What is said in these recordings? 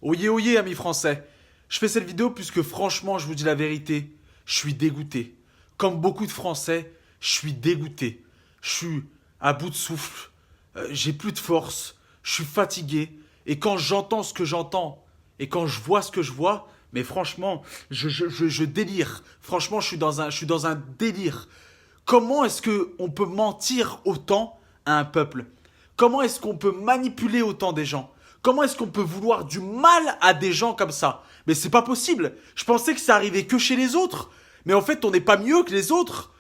Oyez, oyez, amis français. Je fais cette vidéo puisque franchement, je vous dis la vérité, je suis dégoûté. Comme beaucoup de Français, je suis dégoûté. Je suis à bout de souffle, j'ai plus de force, je suis fatigué. Et quand j'entends ce que j'entends, et quand je vois ce que je vois, mais franchement, je délire. Franchement, je suis dans un délire. Comment est-ce qu'on peut mentir autant à un peuple? Comment est-ce qu'on peut manipuler autant des gens? Comment est-ce qu'on peut vouloir du mal à des gens comme ça? Mais c'est pas possible. Je pensais que ça arrivait que chez les autres. Mais en fait, on n'est pas mieux que les autres.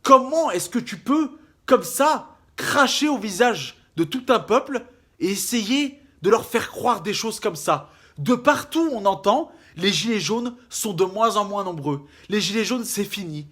Comment est-ce que tu peux, comme ça, cracher au visage de tout un peuple et essayer de leur faire croire des choses comme ça? De partout, on entend, les gilets jaunes sont de moins en moins nombreux. Les gilets jaunes, c'est fini.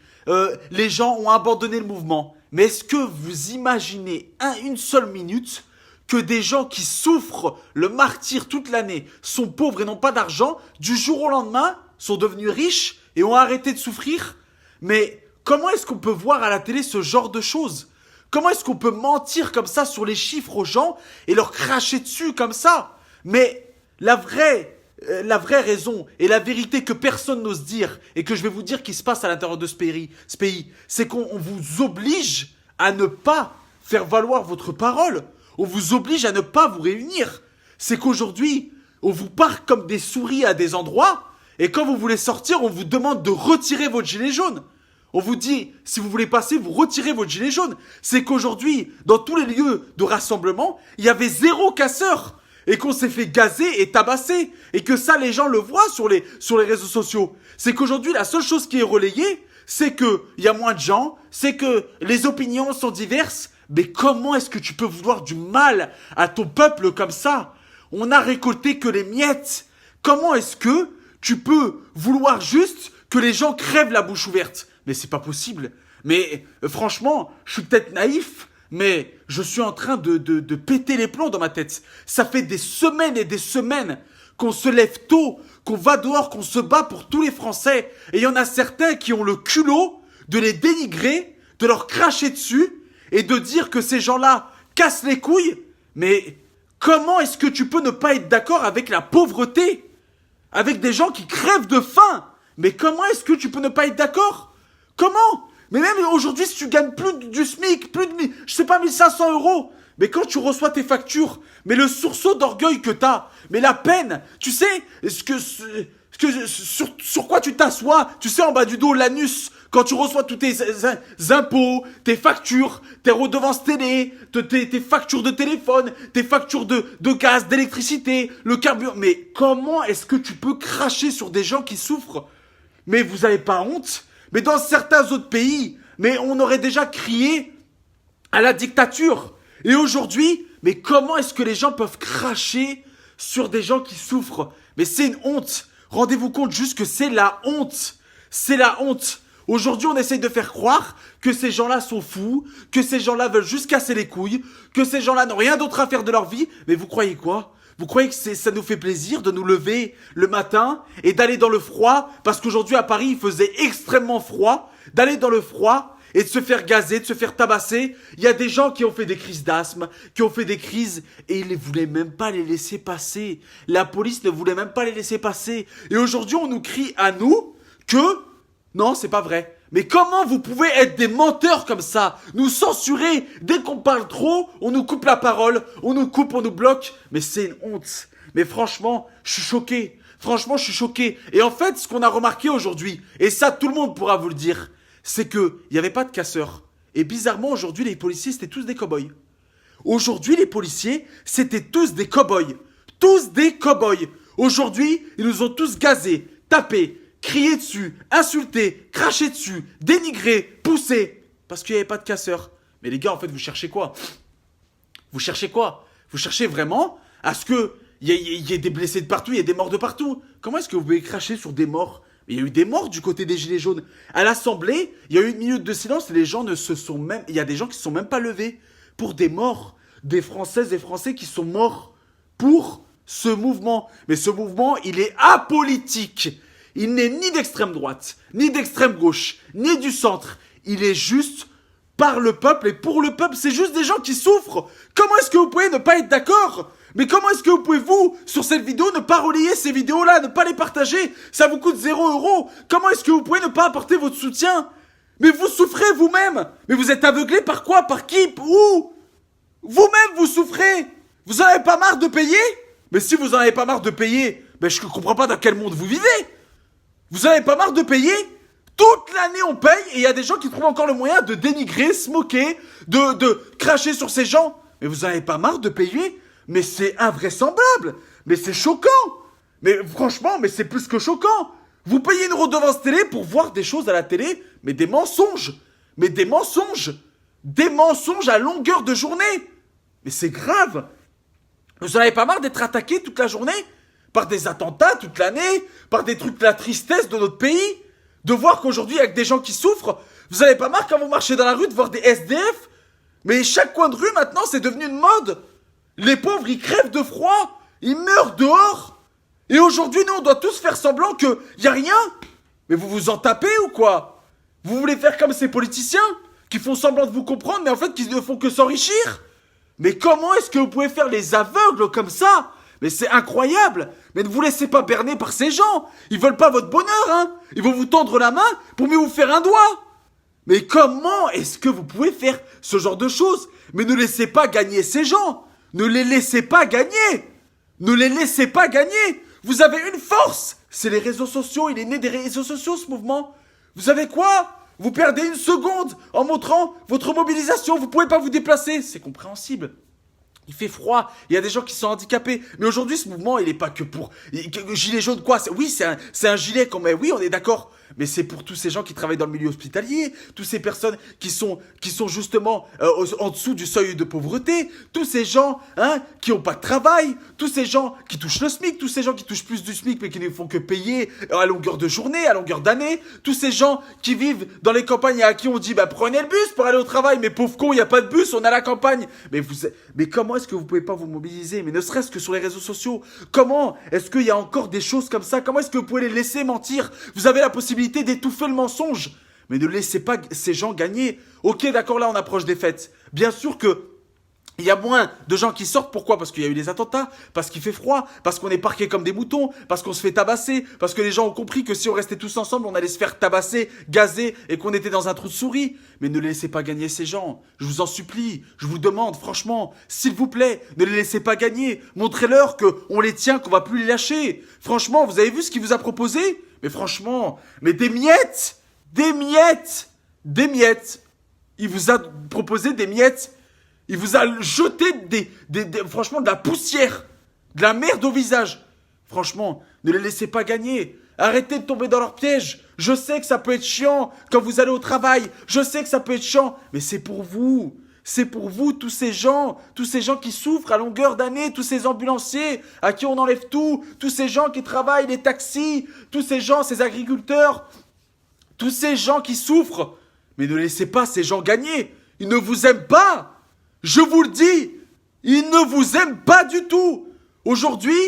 Les gens ont abandonné le mouvement. Mais est-ce que vous imaginez une seule minute que des gens qui souffrent le martyre toute l'année, sont pauvres et n'ont pas d'argent, du jour au lendemain, sont devenus riches et ont arrêté de souffrir? Mais comment est-ce qu'on peut voir à la télé ce genre de choses? Comment est-ce qu'on peut mentir comme ça sur les chiffres aux gens et leur cracher dessus comme ça? Mais la vraie raison et la vérité que personne n'ose dire et que je vais vous dire qui se passe à l'intérieur de ce pays, c'est qu'on vous oblige à ne pas faire valoir votre parole. On vous oblige à ne pas vous réunir. C'est qu'aujourd'hui, on vous parque comme des souris à des endroits et quand vous voulez sortir, on vous demande de retirer votre gilet jaune. On vous dit, si vous voulez passer, vous retirez votre gilet jaune. C'est qu'aujourd'hui, dans tous les lieux de rassemblement, il y avait zéro casseur. Et qu'on s'est fait gazer et tabasser. Et que ça, les gens le voient sur les réseaux sociaux. C'est qu'aujourd'hui, la seule chose qui est relayée, c'est qu'il y a moins de gens, c'est que les opinions sont diverses. Mais comment est-ce que tu peux vouloir du mal à ton peuple comme ça? On n'a récolté que les miettes. Comment est-ce que tu peux vouloir juste que les gens crèvent la bouche ouverte? Mais c'est pas possible. Mais franchement, je suis peut-être naïf, mais je suis en train de péter les plombs dans ma tête. Ça fait des semaines et des semaines qu'on se lève tôt, qu'on va dehors, qu'on se bat pour tous les Français. Et il y en a certains qui ont le culot de les dénigrer, de leur cracher dessus et de dire que ces gens-là cassent les couilles. Mais comment est-ce que tu peux ne pas être d'accord avec la pauvreté? Avec des gens qui crèvent de faim? Mais comment est-ce que tu peux ne pas être d'accord? Comment? Mais même aujourd'hui, si tu gagnes plus du SMIC, plus de, je sais pas, 1 500 euros, mais quand tu reçois tes factures, mais le sursaut d'orgueil que t'as, mais la peine, tu sais, sur quoi tu t'assois, tu sais, en bas du dos, l'anus, quand tu reçois tous tes impôts, tes factures, tes redevances télé, tes factures de téléphone, tes factures de gaz, d'électricité, le carburant. Mais comment est-ce que tu peux cracher sur des gens qui souffrent? Mais vous avez pas honte? Mais dans certains autres pays, mais on aurait déjà crié à la dictature. Et aujourd'hui, mais comment est-ce que les gens peuvent cracher sur des gens qui souffrent? Mais c'est une honte. Rendez-vous compte juste que c'est la honte. C'est la honte. Aujourd'hui, on essaye de faire croire que ces gens-là sont fous, que ces gens-là veulent juste casser les couilles, que ces gens-là n'ont rien d'autre à faire de leur vie. Mais vous croyez quoi? Vous croyez que ça nous fait plaisir de nous lever le matin et d'aller dans le froid? Parce qu'aujourd'hui à Paris, il faisait extrêmement froid. D'aller dans le froid et de se faire gazer, de se faire tabasser. Il y a des gens qui ont fait des crises d'asthme, qui ont fait des crises et ils ne voulaient même pas les laisser passer. La police ne voulait même pas les laisser passer. Et aujourd'hui, on nous crie à nous que non, c'est pas vrai. Mais comment vous pouvez être des menteurs comme ça? Nous censurer, dès qu'on parle trop, on nous coupe la parole, on nous coupe, on nous bloque. Mais c'est une honte. Mais franchement, je suis choqué. Franchement, je suis choqué. Et en fait, ce qu'on a remarqué aujourd'hui, et ça tout le monde pourra vous le dire, c'est que il n'y avait pas de casseurs. Et bizarrement, aujourd'hui, les policiers, c'était tous des cow-boys. Aujourd'hui, les policiers, c'était tous des cow-boys. Tous des cow-boys. Aujourd'hui, ils nous ont tous gazés, tapés, crié dessus, insulté, craché dessus, dénigré, poussé, parce qu'il n'y avait pas de casseurs. Mais les gars, en fait, vous cherchez quoi? Vous cherchez quoi? Vous cherchez vraiment à ce qu'il y ait des blessés de partout, il y ait des morts de partout? Comment est-ce que vous pouvez cracher sur des morts? Mais il y a eu des morts du côté des gilets jaunes. À l'Assemblée, il y a eu 1 minute de silence et les gens ne se sont même... Il y a des gens qui ne se sont même pas levés pour des morts. Des Françaises et Français qui sont morts pour ce mouvement. Mais ce mouvement, il est apolitique. Il n'est ni d'extrême droite, ni d'extrême gauche, ni du centre. Il est juste par le peuple et pour le peuple. C'est juste des gens qui souffrent. Comment est-ce que vous pouvez ne pas être d'accord? Mais comment est-ce que vous pouvez, vous, sur cette vidéo, ne pas relayer ces vidéos-là, ne pas les partager? Ça vous coûte 0 €. Comment est-ce que vous pouvez ne pas apporter votre soutien? Mais vous souffrez vous-même. Mais vous êtes aveuglé par quoi? Par qui? Où? Vous-même, vous souffrez. Vous en avez pas marre de payer? Mais si vous en avez pas marre de payer, ben je ne comprends pas dans quel monde vous vivez. Vous en avez pas marre de payer? Toute l'année on paye et il y a des gens qui trouvent encore le moyen de dénigrer, se moquer, de cracher sur ces gens. Mais vous en avez pas marre de payer? Mais c'est invraisemblable. Mais c'est choquant. Mais franchement, mais c'est plus que choquant. Vous payez une redevance télé pour voir des choses à la télé, mais des mensonges. Mais des mensonges. Des mensonges à longueur de journée. Mais c'est grave. Vous en avez pas marre d'être attaqué toute la journée? Par des attentats toute l'année? Par des trucs de la tristesse de notre pays? De voir qu'aujourd'hui, il y a que des gens qui souffrent? Vous en avez pas marre quand vous marchez dans la rue de voir des SDF? Mais chaque coin de rue maintenant, c'est devenu une mode. Les pauvres, ils crèvent de froid. Ils meurent dehors. Et aujourd'hui, nous, on doit tous faire semblant qu'il n'y a rien. Mais vous vous en tapez ou quoi? Vous voulez faire comme ces politiciens qui font semblant de vous comprendre, mais en fait, qui ne font que s'enrichir? Mais comment est-ce que vous pouvez faire les aveugles comme ça? Mais c'est incroyable. Mais ne vous laissez pas berner par ces gens. Ils veulent pas votre bonheur, hein. Ils vont vous tendre la main pour mieux vous faire un doigt. Mais comment est-ce que vous pouvez faire ce genre de choses? Mais ne laissez pas gagner ces gens. Ne les laissez pas gagner. Ne les laissez pas gagner. Vous avez une force. C'est les réseaux sociaux. Il est né des réseaux sociaux, ce mouvement. Vous savez quoi? Vous perdez une seconde en montrant votre mobilisation. Vous pouvez pas vous déplacer. C'est compréhensible. Il fait froid, il y a des gens qui sont handicapés. Mais aujourd'hui, ce mouvement, il est pas que pour... Gilet jaune, quoi? Oui, c'est un gilet quand même. Oui, on est d'accord. Mais c'est pour tous ces gens qui travaillent dans le milieu hospitalier, toutes ces personnes qui sont justement en dessous du seuil de pauvreté, tous ces gens qui n'ont pas de travail, tous ces gens qui touchent le SMIC, tous ces gens qui touchent plus du SMIC mais qui ne font que payer à longueur de journée, à longueur d'année, tous ces gens qui vivent dans les campagnes et à qui on dit prenez le bus pour aller au travail, mais pauvre con, il n'y a pas de bus, on est à la campagne. Mais comment est-ce que vous pouvez pas vous mobiliser? Mais ne serait-ce que sur les réseaux sociaux. Comment est-ce qu'il y a encore des choses comme ça? Comment est-ce que vous pouvez les laisser mentir? Vous avez la possibilité d'étouffer le mensonge. Mais ne laissez pas ces gens gagner. Ok, d'accord, là on approche des fêtes. Bien sûr que il y a moins de gens qui sortent. Pourquoi? Parce qu'il y a eu des attentats, parce qu'il fait froid, parce qu'on est parqués comme des moutons, parce qu'on se fait tabasser, parce que les gens ont compris que si on restait tous ensemble, on allait se faire tabasser, gazer et qu'on était dans un trou de souris. Mais ne laissez pas gagner ces gens. Je vous en supplie, je vous demande franchement, s'il vous plaît, ne les laissez pas gagner. Montrez-leur qu'on les tient, qu'on va plus les lâcher. Franchement, vous avez vu ce qu'il vous a proposé? Mais franchement, mais des miettes. Il vous a proposé des miettes. Il vous a jeté franchement de la poussière, de la merde au visage. Franchement, ne les laissez pas gagner. Arrêtez de tomber dans leur piège. Je sais que ça peut être chiant quand vous allez au travail. Je sais que ça peut être chiant, mais c'est pour vous. C'est pour vous, tous ces gens qui souffrent à longueur d'année, tous ces ambulanciers à qui on enlève tout, tous ces gens qui travaillent, les taxis, tous ces gens, ces agriculteurs, tous ces gens qui souffrent. Mais ne laissez pas ces gens gagner. Ils ne vous aiment pas. Je vous le dis, ils ne vous aiment pas du tout. Aujourd'hui,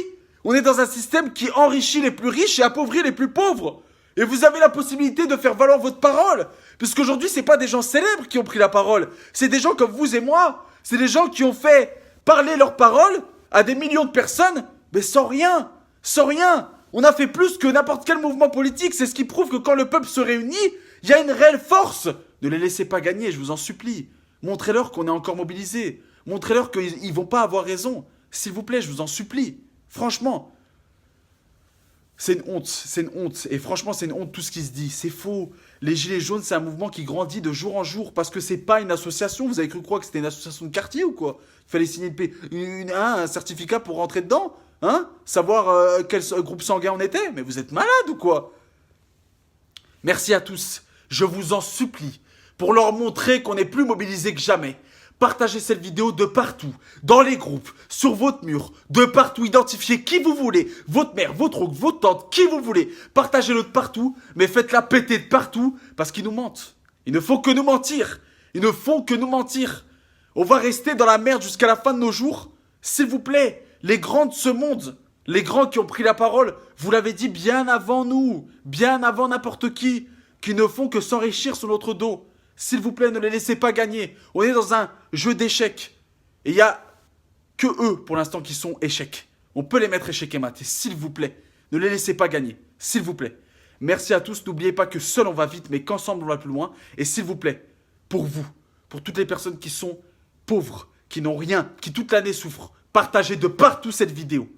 on est dans un système qui enrichit les plus riches et appauvrit les plus pauvres. Et vous avez la possibilité de faire valoir votre parole. Puisqu'aujourd'hui, c'est pas des gens célèbres qui ont pris la parole. C'est des gens comme vous et moi. C'est des gens qui ont fait parler leur parole à des millions de personnes, mais sans rien. Sans rien. On a fait plus que n'importe quel mouvement politique. C'est ce qui prouve que quand le peuple se réunit, il y a une réelle force. Ne les laissez pas gagner, je vous en supplie. Montrez-leur qu'on est encore mobilisés. Montrez-leur qu'ils vont pas avoir raison. S'il vous plaît, je vous en supplie. Franchement. C'est une honte. Et franchement, c'est une honte tout ce qui se dit. C'est faux. Les Gilets jaunes, c'est un mouvement qui grandit de jour en jour parce que c'est pas une association. Vous avez cru croire que c'était une association de quartier ou quoi? Il fallait signer un certificat pour rentrer dedans? Savoir quel groupe sanguin on était? Mais vous êtes malade ou quoi? Merci à tous. Je vous en supplie. Pour leur montrer qu'on est plus mobilisés que jamais. Partagez cette vidéo de partout, dans les groupes, sur votre mur, de partout, identifiez qui vous voulez, votre mère, votre oncle, votre tante, qui vous voulez. Partagez-le de partout, mais faites-la péter de partout, parce qu'ils nous mentent. Ils ne font que nous mentir. Ils ne font que nous mentir. On va rester dans la merde jusqu'à la fin de nos jours. S'il vous plaît, les grands de ce monde, les grands qui ont pris la parole, vous l'avez dit bien avant nous, bien avant n'importe qui ne font que s'enrichir sur notre dos. S'il vous plaît, ne les laissez pas gagner. On est dans un jeu d'échecs. Et il y a que eux, pour l'instant, qui sont échecs. On peut les mettre échecs et mat. Et s'il vous plaît, ne les laissez pas gagner. S'il vous plaît. Merci à tous. N'oubliez pas que seul on va vite, mais qu'ensemble on va plus loin. Et s'il vous plaît, pour vous, pour toutes les personnes qui sont pauvres, qui n'ont rien, qui toute l'année souffrent, partagez de partout cette vidéo.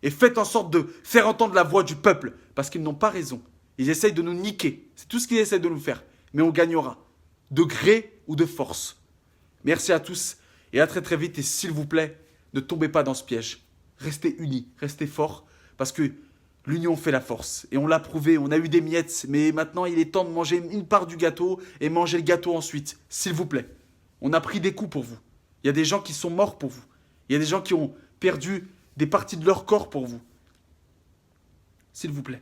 Et faites en sorte de faire entendre la voix du peuple. Parce qu'ils n'ont pas raison. Ils essayent de nous niquer. C'est tout ce qu'ils essayent de nous faire. Mais on gagnera. De gré ou de force. Merci à tous. Et à très très vite. Et s'il vous plaît, ne tombez pas dans ce piège. Restez unis. Restez forts. Parce que l'union fait la force. Et on l'a prouvé. On a eu des miettes. Mais maintenant, il est temps de manger une part du gâteau. Et manger le gâteau ensuite. S'il vous plaît. On a pris des coups pour vous. Il y a des gens qui sont morts pour vous. Il y a des gens qui ont perdu des parties de leur corps pour vous. S'il vous plaît.